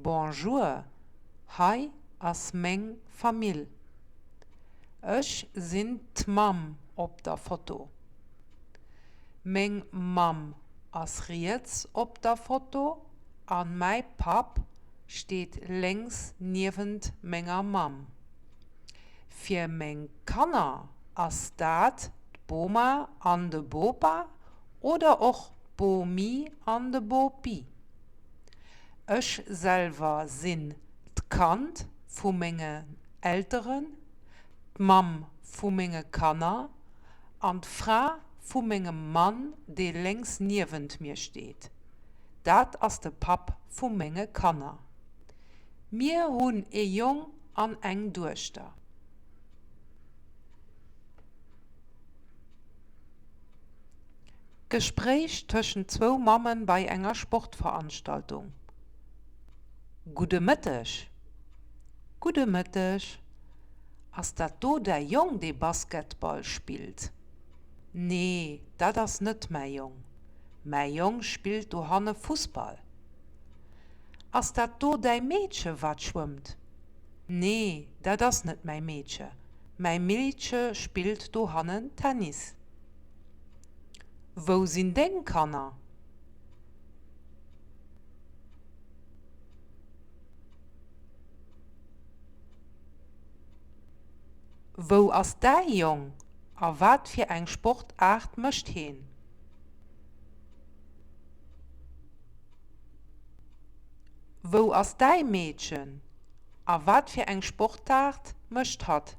Bonjour, hi ass meng Famill. Ech sinn d'Mam op der Foto. Meng Mam ass riets op der Foto an mei Pap steet längs niewend menger Mam. Fir meng Kanner ass dat d'Boma an de Bopa oder och Bomi an de Bopi. Ech selwer sinn d'Kant vu menge Älteren, d'Mam vu menge Kanner an d'Fra vu mengem Mann, dee längs niewend mir steet. Dat ass de Pap vu menge Kanner. Mir hunn e Jong an eng Duechter. Gespräch tëschen 2 Mammen bei enger Sportveranstaltung. Gude Mëttech. Gude Mëttech. Ass dat do der Jong dei Basketball spielt? Nee, dat ass net mei Jong. Mei Jong spielt do hanne Fußball. Ass dat do dei Mädche wat schwimmt? Nee, dat ass net mei Mädche. Mei Mädche spielt do hannen Tennis. Wo sinn deng Kanner? Wo ass dei Jong? A wat fir eng Sportart mëcht heen? Wo ass dei Mädchen? A wat fir eng Sportart mëcht hat?